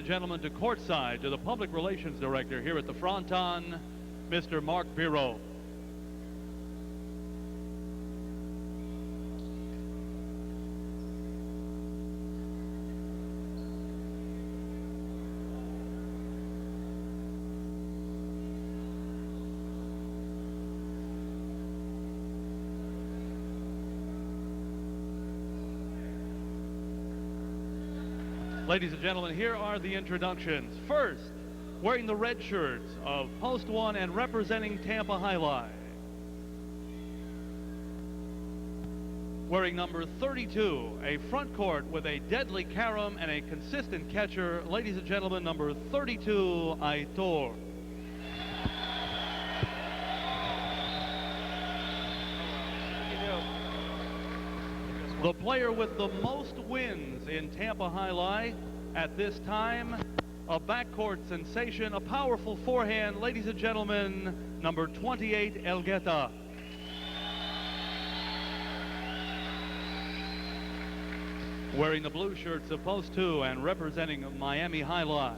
Gentlemen, to courtside, to the Public Relations Director here at the Fronton, Mr. Mark Biro. Ladies and gentlemen, here are the introductions. First, wearing the red shirts of Post 1 and representing Tampa Jai. Wearing number 32, a front court with a deadly carom and a consistent catcher. Ladies and gentlemen, number 32, Aitor. The player with the most wins in Tampa Jai at this time, a backcourt sensation, a powerful forehand. Ladies and gentlemen, number 28, Elgueta. Wearing the blue shirts of Post 2 and representing Miami Jai.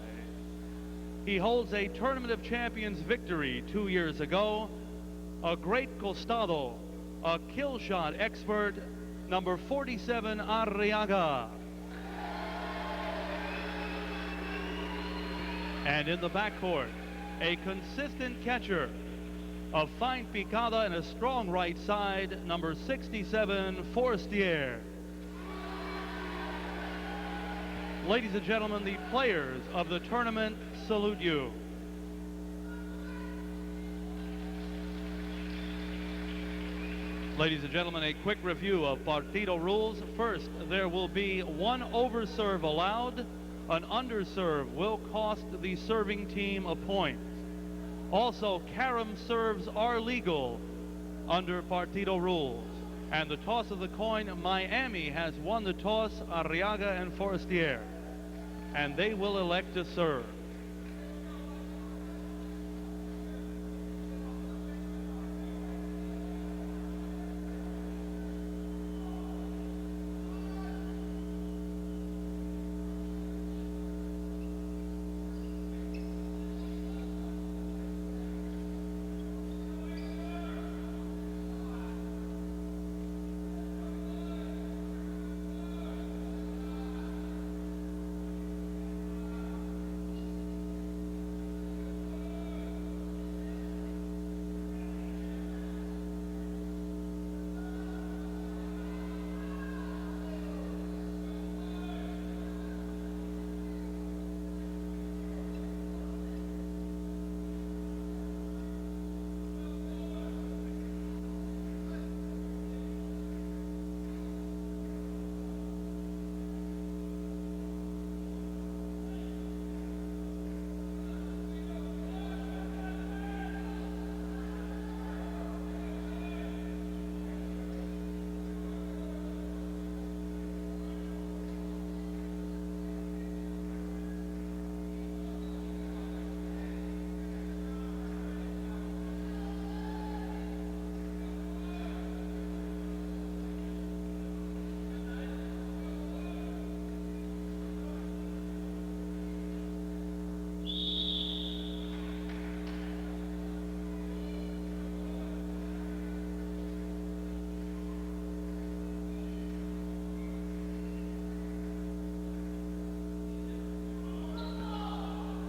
He holds a Tournament of Champions victory 2 years ago, a great costado, a kill shot expert, number 47, Arriaga. And in the backcourt, a consistent catcher, a fine picada and a strong right side, number 67, Forrestier. Ladies and gentlemen, the players of the tournament salute you. Ladies and gentlemen, a quick review of Partido rules. First, there will be one overserve allowed. An underserve will cost the serving team a point. Also, carom serves are legal under Partido rules. And the toss of the coin, Miami has won the toss, Arriaga and Forrestier. And they will elect to serve.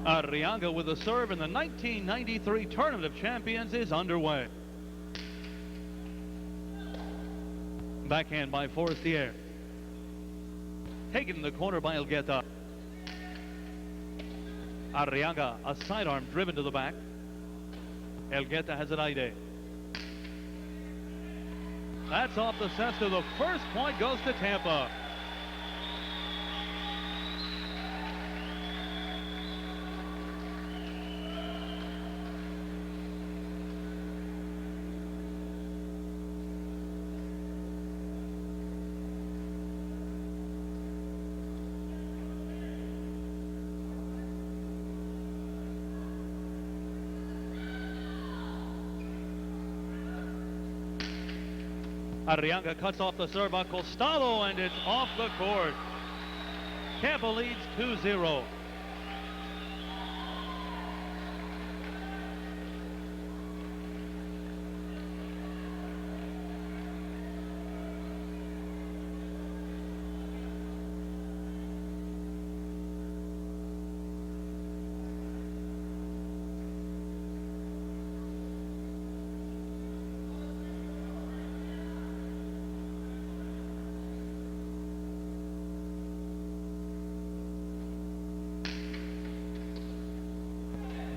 Arriaga with a serve, and the 1993 Tournament of Champions is underway. Backhand by Forrestier. Taken in the corner by Elgueta. Arriaga, a sidearm driven to the back. Elgueta has it aire. That's off the cesta. The first point goes to Tampa. Arriaga cuts off the serve on Costado, and it's off the court. Tampa leads 2-0.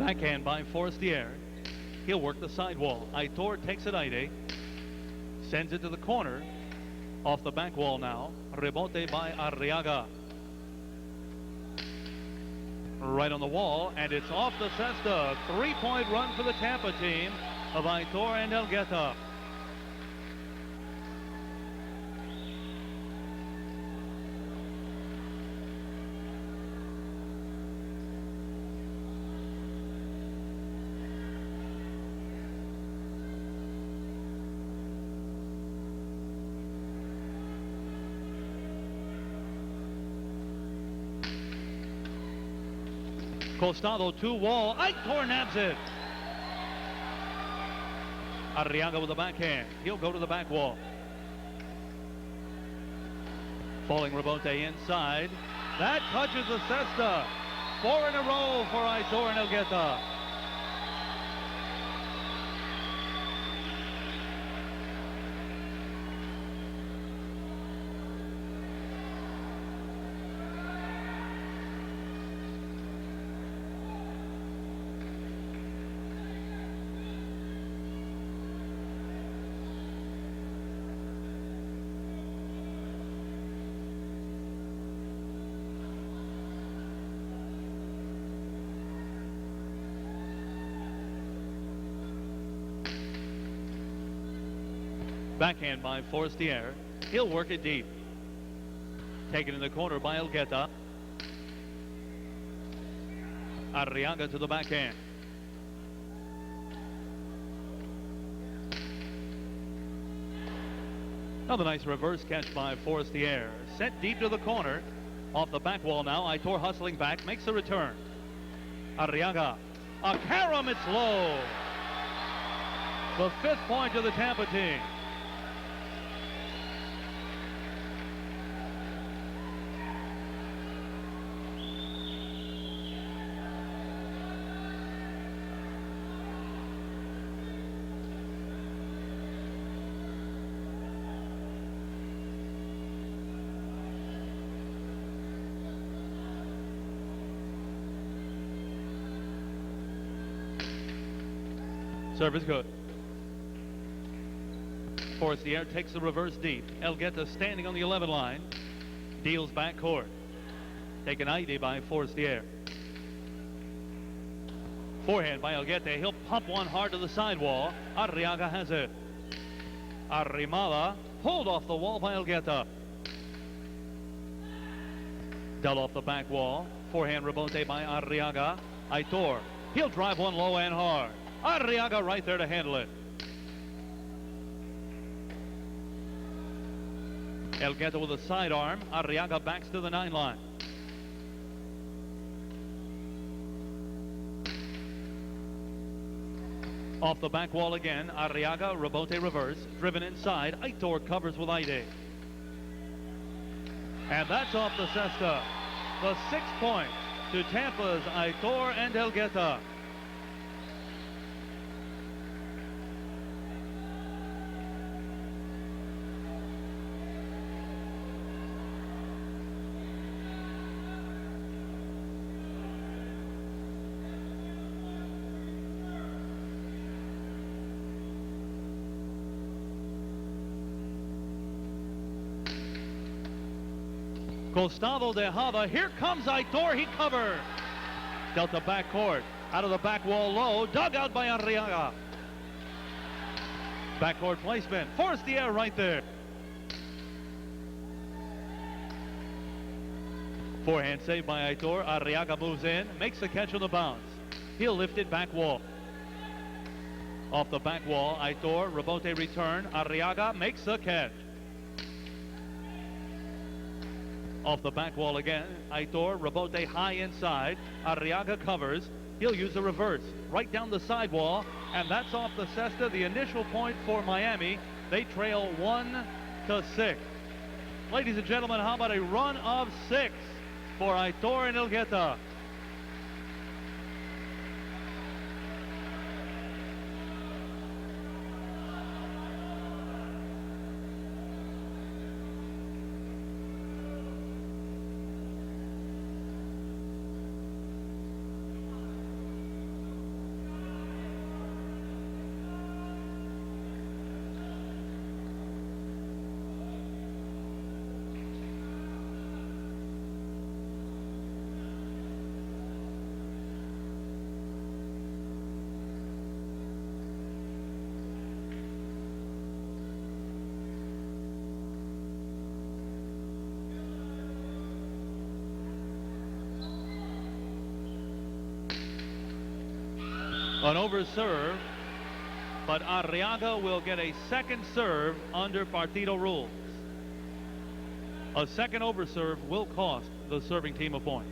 Backhand by Forrestier. He'll work the sidewall. Aitor takes it Aide. Sends it to the corner. Off the back wall now. Rebote by Arriaga. Right on the wall, and it's off the cesta. 3-point run for the Tampa team of Aitor and Elgueta. Costado to wall. Aitor nabs it. Arriaga with the backhand. He'll go to the back wall. Falling rebote inside. That touches the cesta. 4 in a row for Aitor and Elgueta. Backhand by Forrestier. He'll work it deep. Taken in the corner by Elgueta. Arriaga to the backhand. Another nice reverse catch by Forrestier. Sent deep to the corner. Off the back wall now. Aitor hustling back. Makes a return. Arriaga. A carom. It's low. The 5th point of the Tampa team. Serve is good. Forrestier takes the reverse deep. Elgueta standing on the 11 line. Deals back court. Taken ID by Forrestier. Forehand by Elgueta. He'll pump one hard to the sidewall. Arriaga has it. Arrimala pulled off the wall by Elgueta. Dealt off the back wall. Forehand rebote by Arriaga. Aitor. He'll drive one low and hard. Arriaga right there to handle it. Elgueta with a sidearm. Arriaga backs to the 9 line. Off the back wall again. Arriaga, rebote reverse. Driven inside. Aitor covers with Aide. And that's off the cesta. The 6th point to Tampa's Aitor and Elgueta. Gustavo de Hava. Here comes Aitor. He covers. Delta back court. Out of the back wall low. Dug out by Arriaga. Backcourt placement. Forrestier right there. Forehand saved by Aitor. Arriaga moves in. Makes the catch on the bounce. He'll lift it back wall. Off the back wall. Aitor. Rebote return. Arriaga makes the catch. Off the back wall again. Aitor, rebote high inside. Arriaga covers. He'll use a reverse right down the sidewall, and that's off the cesta. The initial point for Miami. They trail 1-6. Ladies and gentlemen, how about a run of 6 for Aitor and Elgueta? An over serve, but Arriaga will get a second serve under Partido rules. A second over serve will cost the serving team a point.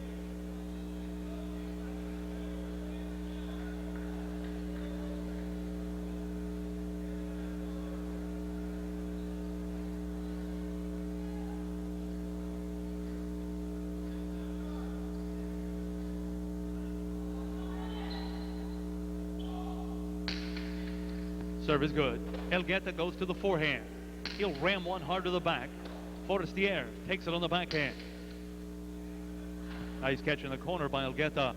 Serve is good. Elgueta goes to the forehand. He'll ram one hard to the back. Forrestier takes it on the backhand. Nice catch in the corner by Elgueta.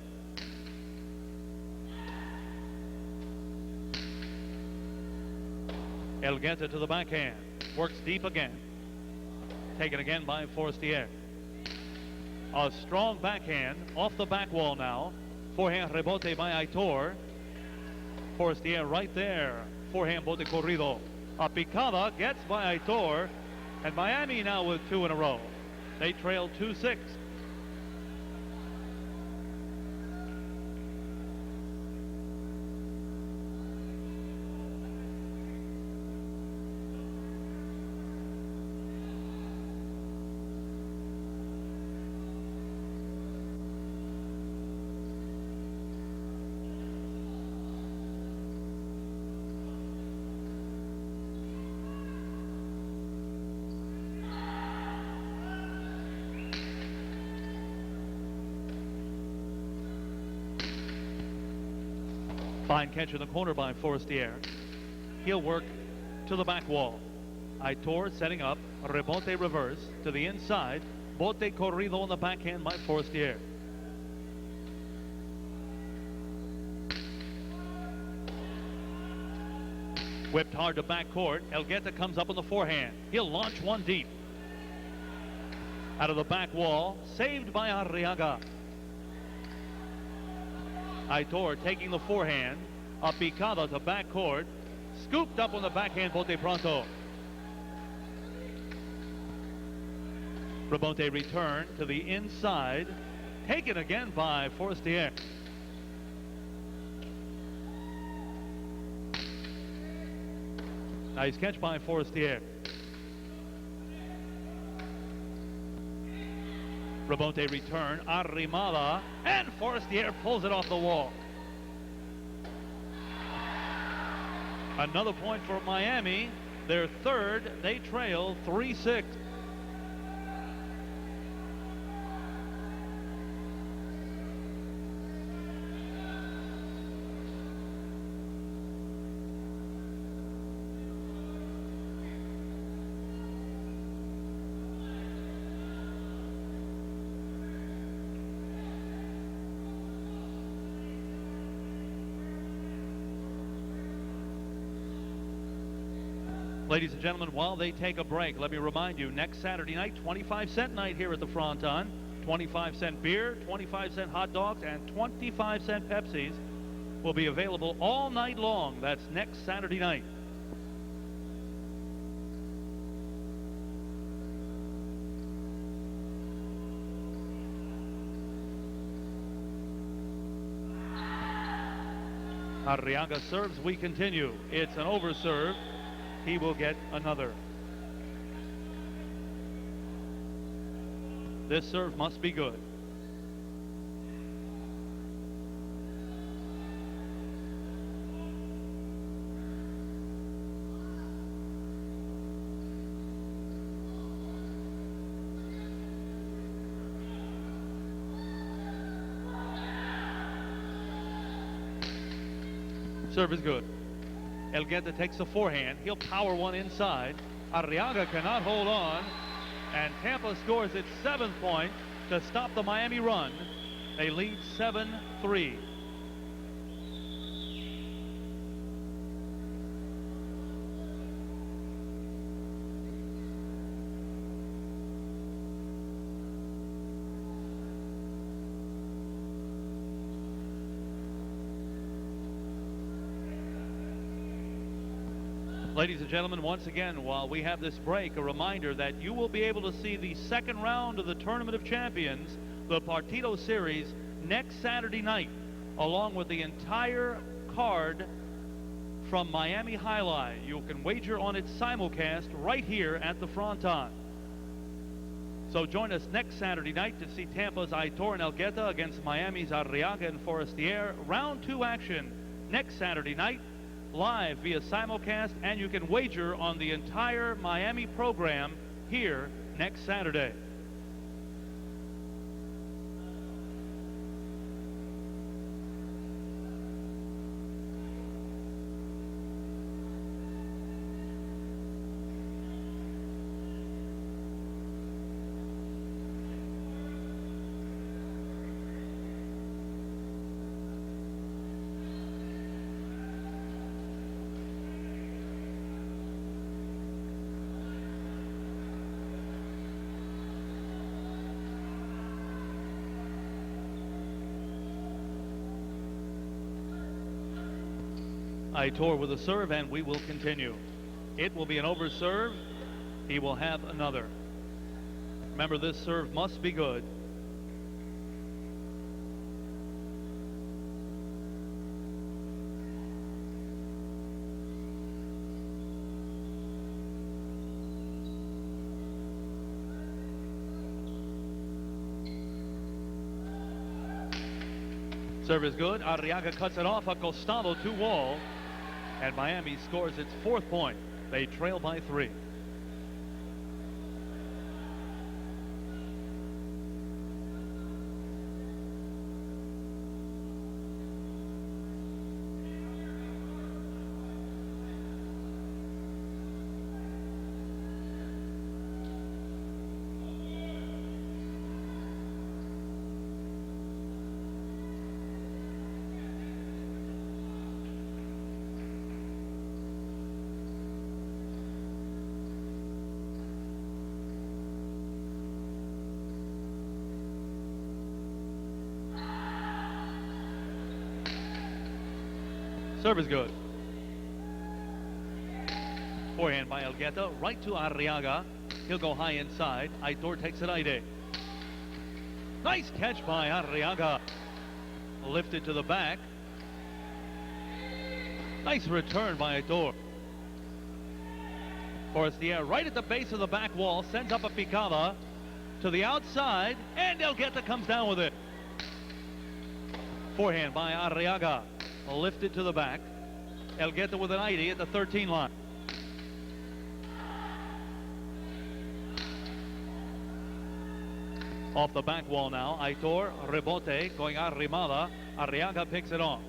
Elgueta to the backhand. Works deep again. Taken again by Forrestier. A strong backhand off the back wall now. Forehand rebote by Aitor. Forrestier right there. Forehand bote corrido. A picada gets by Aitor. And Miami now with two in a row. They trail 2-6. Fine catch in the corner by Forrestier. He'll work to the back wall. Aitor setting up. Rebote reverse to the inside. Bote corrido on the backhand by Forrestier. Whipped hard to back court. Elgueta comes up on the forehand. He'll launch one deep. Out of the back wall. Saved by Arriaga. Aitor taking the forehand. A picada to back court. Scooped up on the backhand, bote pronto. Rebote return to the inside. Taken again by Forrestier. Nice catch by Forrestier. Rebote return, Arrimada, and Forrestier pulls it off the wall. Another point for Miami. Their third, they trail 3-6. Ladies and gentlemen, while they take a break, let me remind you, next Saturday night, 25-cent night here at the Fronton. 25-cent beer, 25-cent hot dogs, and 25-cent Pepsis will be available all night long. That's next Saturday night. Arriaga serves, we continue. It's an over serve. He will get another. This serve must be good. Serve is good. Elgueta takes the forehand. He'll power one inside. Arriaga cannot hold on. And Tampa scores its 7th point to stop the Miami run. They lead 7-3. Ladies and gentlemen, once again, while we have this break, a reminder that you will be able to see the second round of the Tournament of Champions, the Partido Series, next Saturday night, along with the entire card from Miami Jai Alai. You can wager on its simulcast right here at the Fronton. So join us next Saturday night to see Tampa's Aitor Elgueta against Miami's Arriaga Forrestier. Round 2 action next Saturday night, live via simulcast, and you can wager on the entire Miami program here next Saturday. Aitor with a serve, and we will continue. It will be an over serve. He will have another. Remember, this serve must be good. Serve is good. Arriaga cuts it off. Acostado to wall. And Miami scores its 4th point. They trail by 3. Serve is good. Forehand by Elgueta, right to Arriaga. He'll go high inside. Aitor takes it Aide. Nice catch by Arriaga. Lifted to the back. Nice return by Aitor. Forrestier right at the base of the back wall, sends up a picada to the outside, and Elgueta comes down with it. Forehand by Arriaga. Lifted to the back. Elgueta with an ID at the 13 line. Off the back wall now. Aitor, rebote, going arrimada. Arriaga picks it off.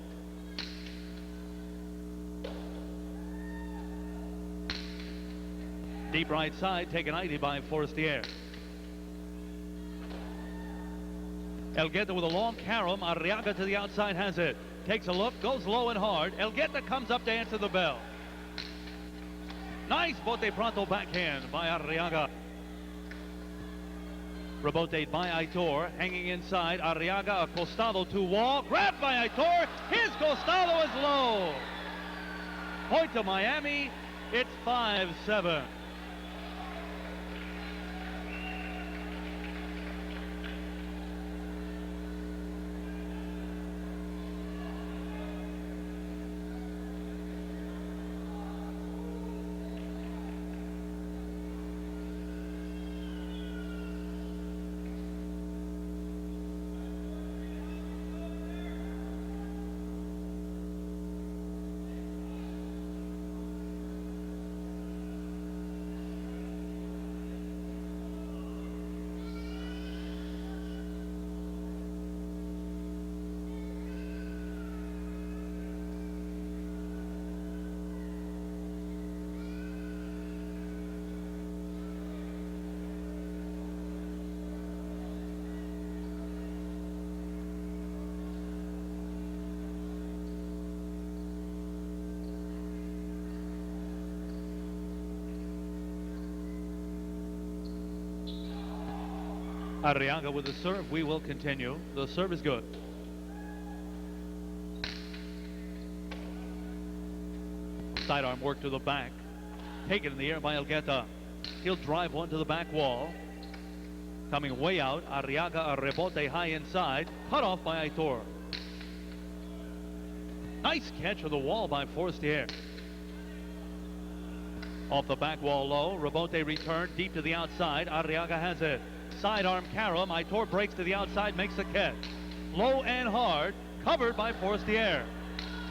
Deep right side, taken ID by Forrestier. Elgueta with a long carom. Arriaga to the outside has it. Takes a look, goes low and hard. Elgueta comes up to answer the bell. Nice bote pronto backhand by Arriaga. Rebote by Aitor, hanging inside. Arriaga, acostado to wall. Grabbed by Aitor. His costado is low. Point to Miami. It's 5-7. Arriaga with the serve. We will continue. The serve is good. Sidearm work to the back. Taken in the air by Elgueta. He'll drive one to the back wall. Coming way out. Arriaga, a rebote high inside. Cut off by Aitor. Nice catch of the wall by Forrestier. Off the back wall low, Rebote return deep to the outside. Arriaga has it. Sidearm carom. Aitor breaks to the outside, makes the catch. Low and hard, covered by Forrestier.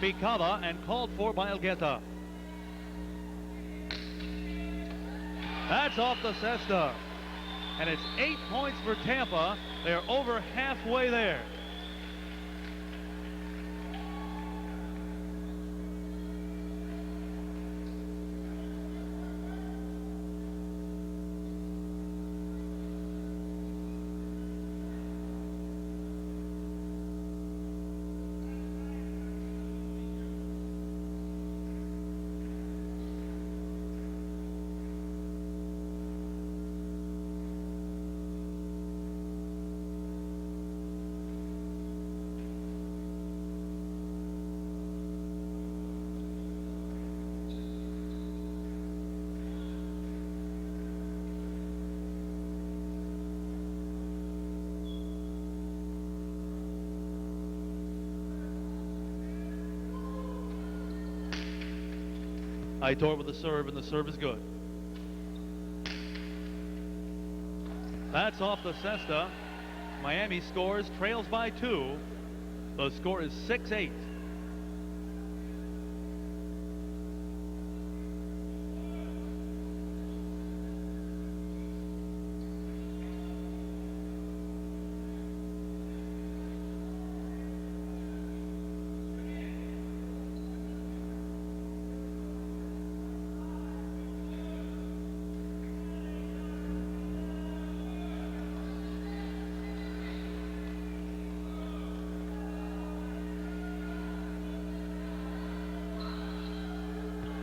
Picava and called for by Elgueta. That's off the cesta. And it's 8 points for Tampa. They're over halfway there. Aitor with the serve, and the serve is good. That's off the cesta. Miami scores, trails by 2. The score is 6-8.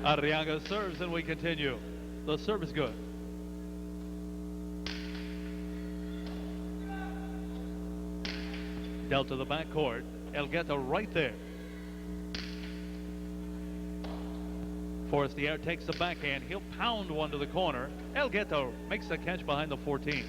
Arriaga serves, and we continue. The serve is good. Dealt to the backcourt. Elgueta right there. Forrestier takes the backhand. He'll pound one to the corner. Elgueta makes the catch behind the 14.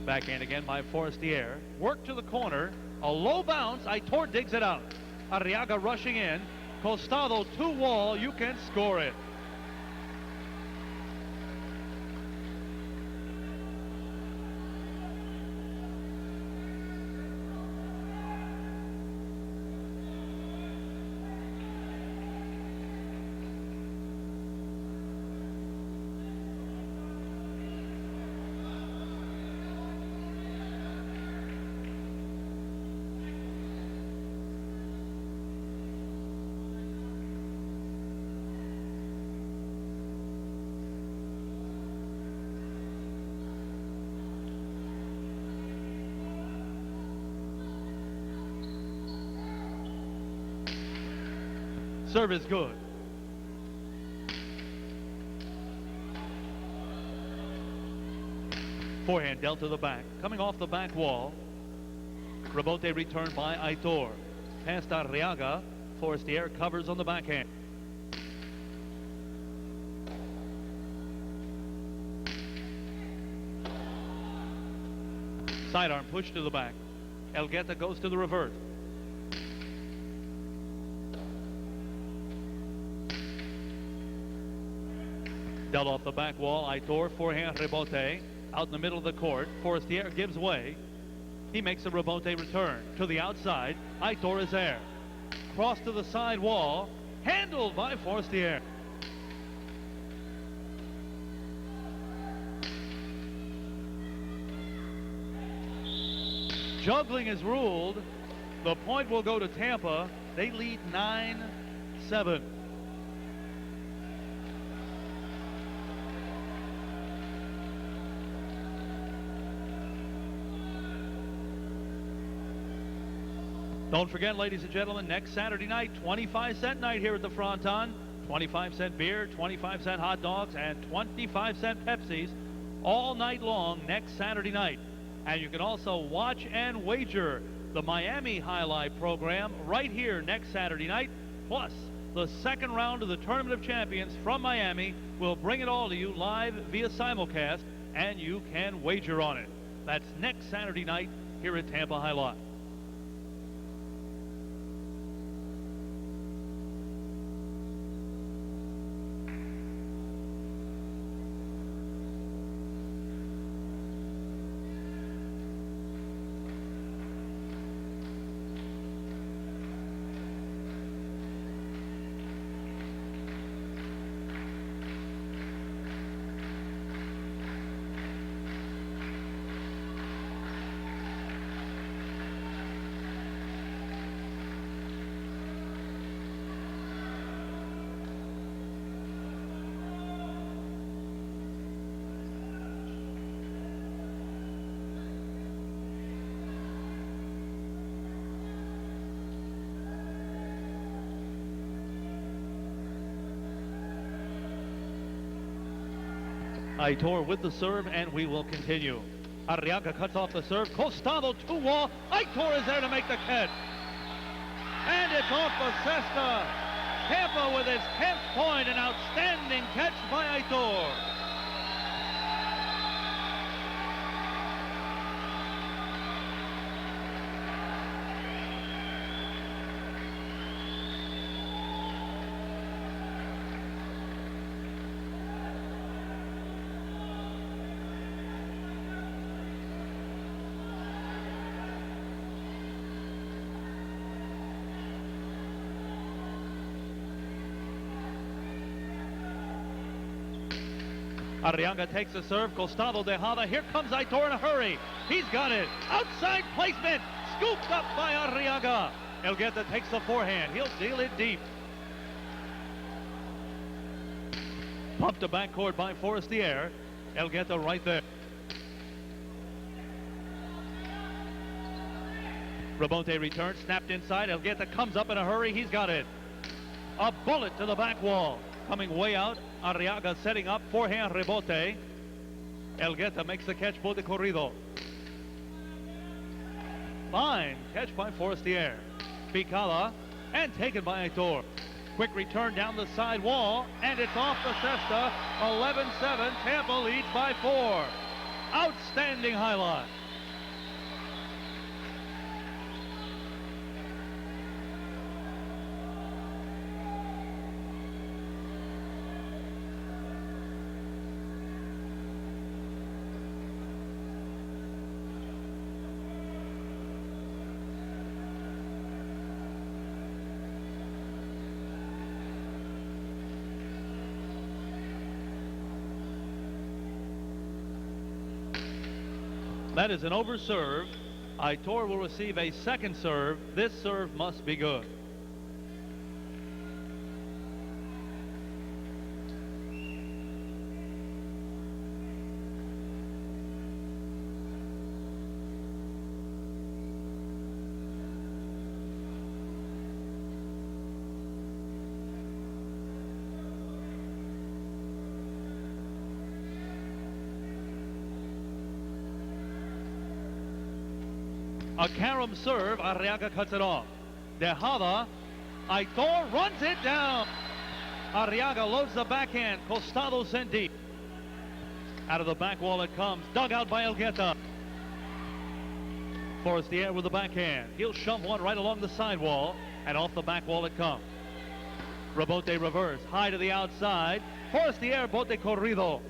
Backhand again by Forrestier. Work to the corner. A low bounce. Aitor digs it out. Arriaga rushing in. Costado to wall. You can score it. Serve is good. Forehand dealt to the back. Coming off the back wall. Rebote returned by Aitor. Past Arriaga. Forrestier covers on the backhand. Sidearm push to the back. Elgueta goes to the reverse. Dealt off the back wall. Aitor, forehand Rebote. Out in the middle of the court. Forrestier gives way. He makes a Rebote return. To the outside. Aitor is there. Cross to the side wall. Handled by Forrestier. Juggling is ruled. The point will go to Tampa. They lead 9-7. Don't forget, ladies and gentlemen, next Saturday night, 25-cent night here at the Fronton. 25-cent beer, 25-cent hot dogs, and 25-cent Pepsis all night long next Saturday night. And you can also watch and wager the Miami Highlight program right here next Saturday night. Plus, the second round of the Tournament of Champions from Miami will bring it all to you live via simulcast, and you can wager on it. That's next Saturday night here at Tampa Highlight. Aitor with the serve, and we will continue. Arriaga cuts off the serve. Costado to wall. Aitor is there to make the catch. And it's off the cesta. Tampa with his 10th point. An outstanding catch by Aitor. Arriaga takes the serve. Costado Tejada. Here comes Aitor in a hurry. He's got it. Outside placement. Scooped up by Arriaga. Elgueta takes the forehand. He'll deal it deep. Pumped to backcourt by Forrestier. Elgueta right there. Rabote returns. Snapped inside. Elgueta comes up in a hurry. He's got it. A bullet to the back wall. Coming way out. Arriaga setting up, forehand rebote. Elgueta makes the catch, bote corrido. Fine catch by Forrestier. Picala, and taken by Aitor. Quick return down the side wall, and it's off the cesta. 11-7, Tampa leads by 4. Outstanding highlight. That is an over serve. Aitor will receive a second serve. This serve must be good. A carom serve. Arriaga cuts it off. Tejada. Aitor runs it down. Arriaga loads the backhand. Costado sent deep. Out of the back wall it comes. Dug out by Elgueta. Forrestier with the backhand. He'll shove one right along the sidewall, and off the back wall it comes. Rabote reverse. High to the outside. Forrestier, bote corrido.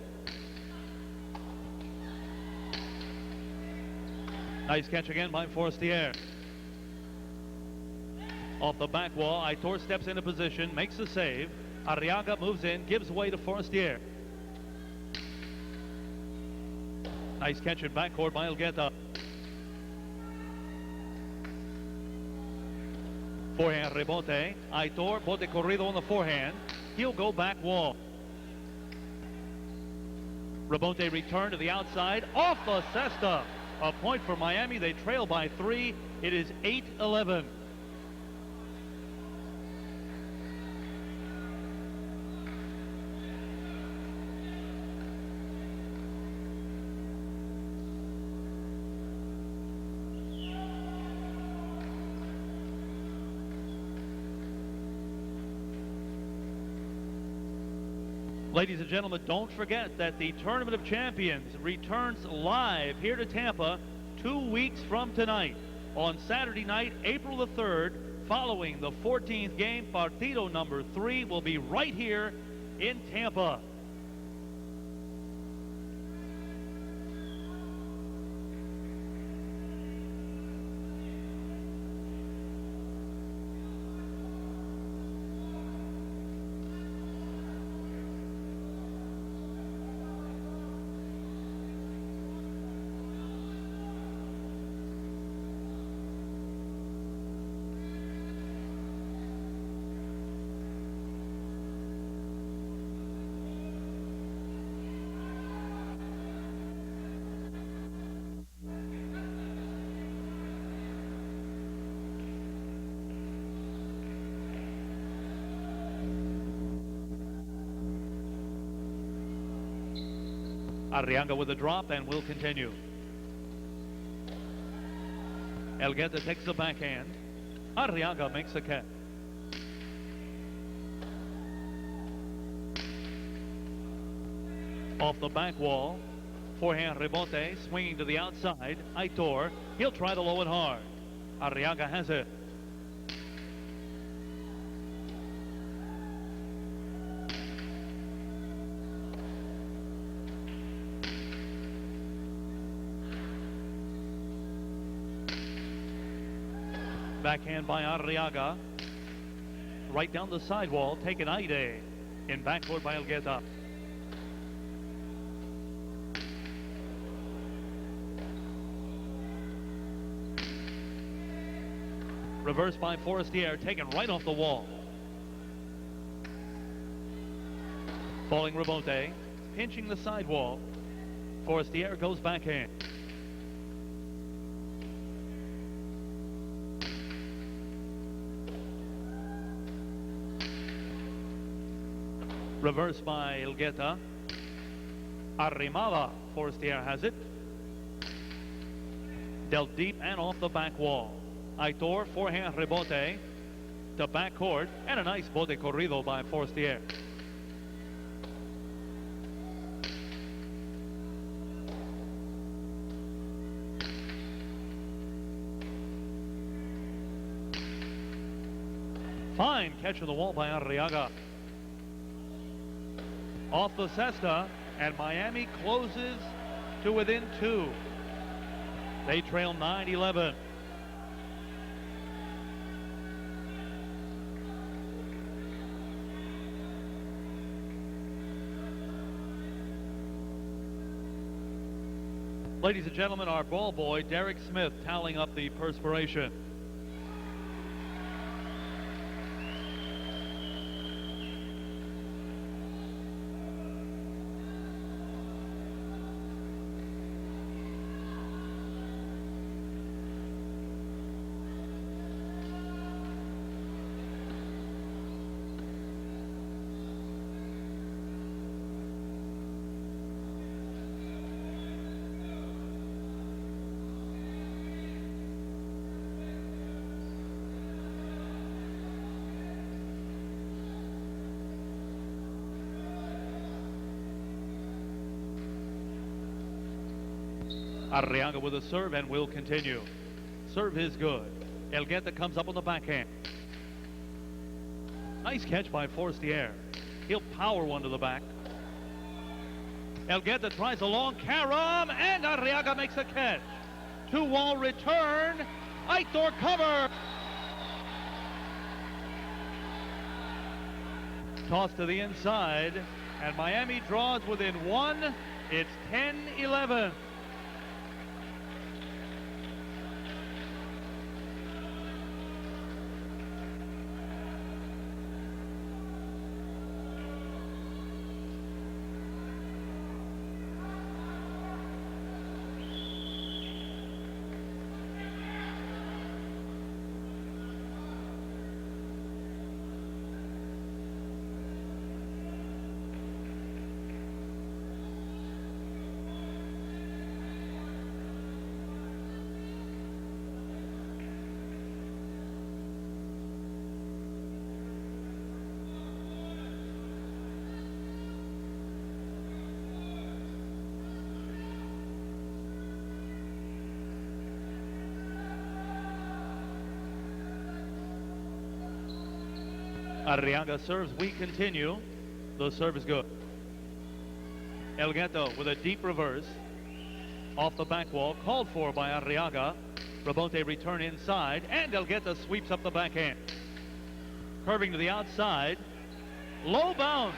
Nice catch again by Forrestier. Off the back wall, Aitor steps into position, makes the save. Arriaga moves in, gives way to Forrestier. Nice catch in backcourt by Elgueta. Forehand rebote. Aitor, bote corrido on the forehand. He'll go back wall. Rebote return to the outside, off the cesta. A point for Miami. They trail by 3. It is 8-11. Ladies and gentlemen, don't forget that the Tournament of Champions returns live here to Tampa 2 weeks from tonight. On Saturday night, April the 3rd, following the 14th game, Partido number 3 will be right here in Tampa. Arriaga with a drop and will continue. Elgueta takes the backhand. Arriaga makes a catch. Off the back wall, forehand rebote, swinging to the outside. Aitor, he'll try to low and hard. Arriaga has it. Backhand by Arriaga. Right down the sidewall, taken Aide. In backcourt by Elgueta. Reverse by Forrestier, taken right off the wall. Falling rebote, pinching the sidewall. Forrestier goes backhand. Reverse by Elgueta. Arrimada, Forrestier has it. Dealt deep and off the back wall. Aitor, forehand rebote to backcourt, and a nice bote corrido by Forrestier. Fine catch of the wall by Arriaga. Off the cesta, and Miami closes to within 2. They trail 9-11. Ladies and gentlemen, our ball boy, Derek Smith, tallying up the perspiration. Arriaga with a serve and will continue. Serve is good. Elgueta comes up on the backhand. Nice catch by Forrestier. He'll power one to the back. Elgueta tries a long carom, and Arriaga makes a catch. Two-wall return. Aitor cover. Toss to the inside, and Miami draws within 1. It's 10-11. Arriaga serves, we continue. The serve is good. Elgueta with a deep reverse. Off the back wall, called for by Arriaga. Rebote return inside, and Elgueta sweeps up the backhand. Curving to the outside. Low bounce.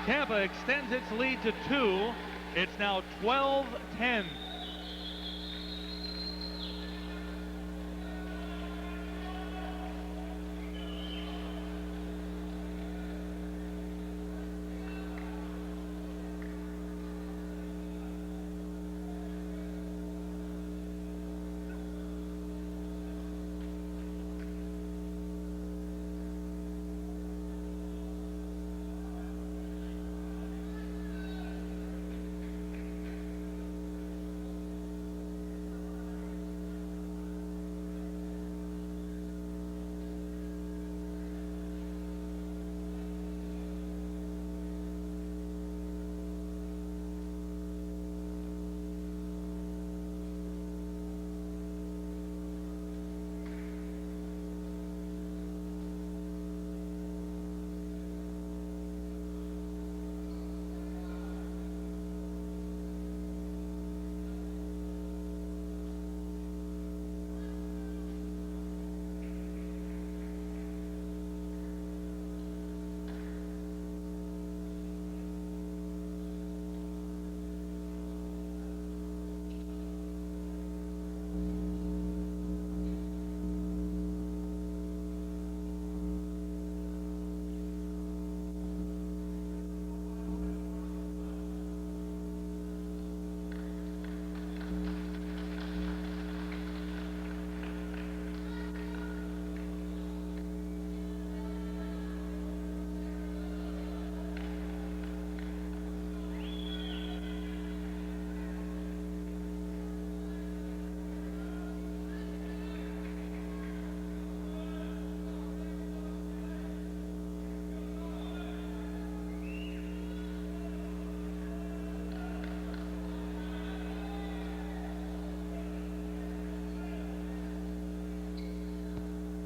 Tampa extends its lead to 2. It's now 12-10.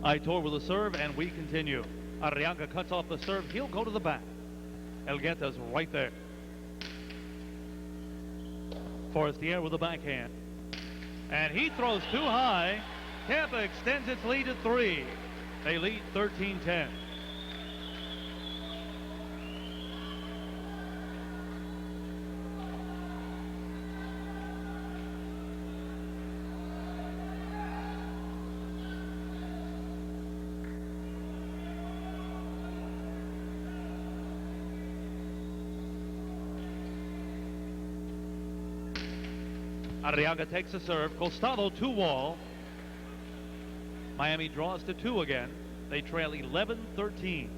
Aitor with a serve, and we continue. Arriaga cuts off the serve. He'll go to the back. Elgueta's right there. Forrestier with the backhand. And he throws too high. Tampa extends its lead to 3. They lead 13-10. Arriaga takes a serve. Costado 2-wall. Miami draws to 2 again. They trail 11-13.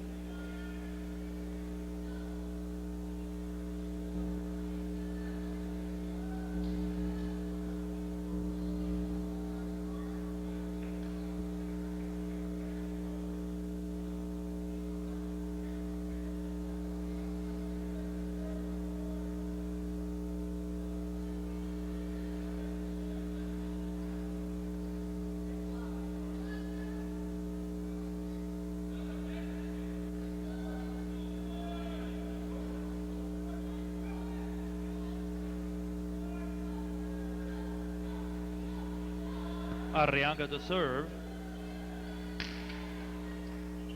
Arriaga to serve.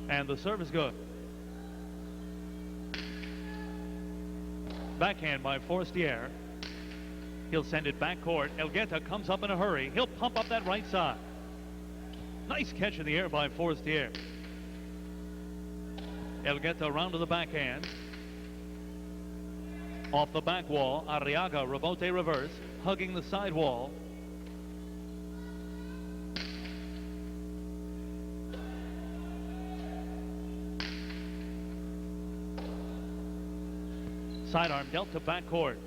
And the serve is good. Backhand by Forrestier. He'll send it back court. Elgueta comes up in a hurry. He'll pump up that right side. Nice catch in the air by Forrestier. Elgueta around to the backhand. Off the back wall. Arriaga, rebote reverse. Hugging the side wall. Sidearm dealt to backcourt.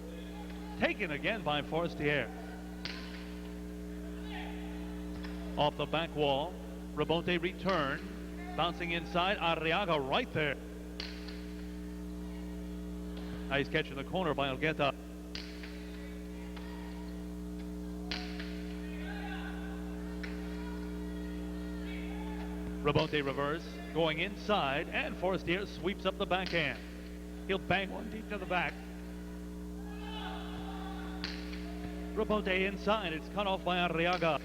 Taken again by Forrestier. Off the back wall. Rebote return. Bouncing inside. Arriaga right there. Nice catch in the corner by Elgueta. Rebote reverse. Going inside. And Forrestier sweeps up the backhand. He'll bang one deep to the back. Rebote inside. It's cut off by Arriaga.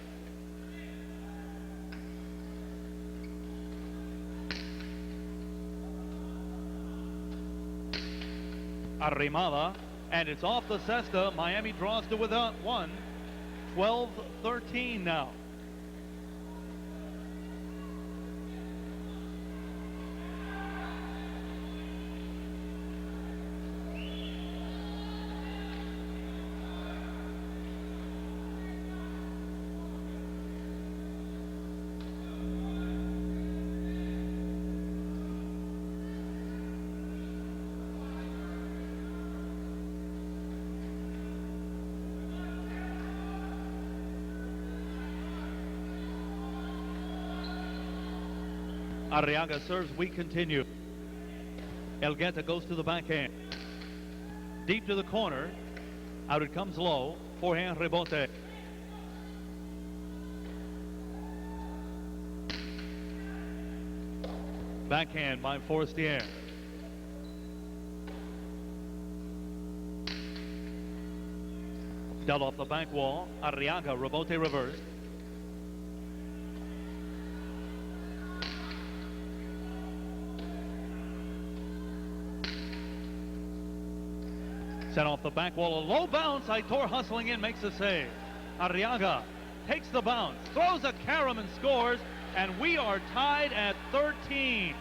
Arrimada. And it's off the cesta. Miami draws to without one. 12-13 now. Arriaga serves, we continue. Elgueta goes to the backhand. Deep to the corner. Out it comes low. Forehand rebote. Backhand by Forrestier. Dealt off the back wall. Arriaga, rebote reverse. Set off the back wall, a low bounce. Aitor hustling in, makes a save. Arriaga takes the bounce, throws a carom and scores, and we are tied at 13.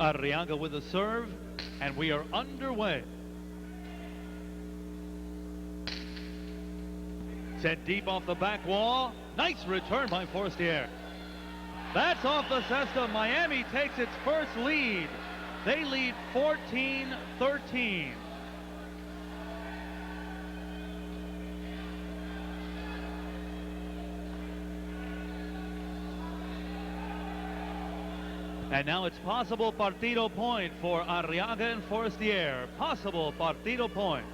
Arriaga with the serve, and we are underway. Set deep off the back wall. Nice return by Forrestier. That's off the cesta. Miami takes its first lead. They lead 14-13. And now it's possible Partido point for Arriaga and Forrestier. Possible Partido point.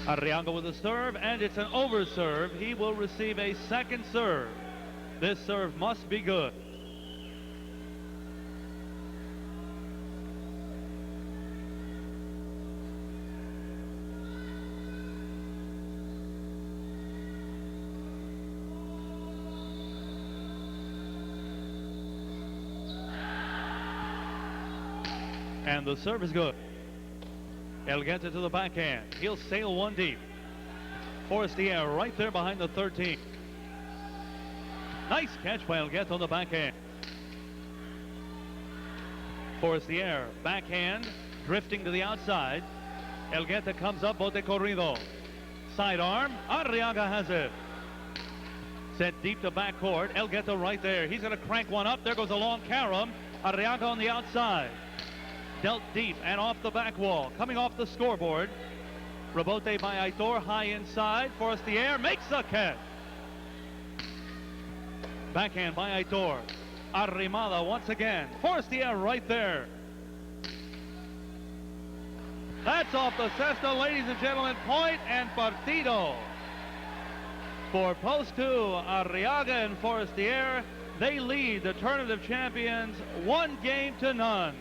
Arriaga with a serve, and it's an over serve. He will receive a second serve. This serve must be good. And the serve is good. Elgueta to the backhand. He'll sail one deep. Forrestier right there behind the 13. Nice catch by Elgueta on the backhand. Forrestier, backhand, drifting to the outside. Elgueta comes up, bote corrido. Sidearm, Arriaga has it. Set deep to backcourt. Elgueta right there. He's going to crank one up. There goes a long carom. Arriaga on the outside. Dealt deep and off the back wall. Coming off the scoreboard. Rebote by Aitor, high inside. Forrestier makes the catch. Backhand by Aitor. Arrimada once again. Forrestier right there. That's off the cesta, ladies and gentlemen. Point and Partido. For post two, Arriaga and Forrestier, they lead the tournament of champions 1-0.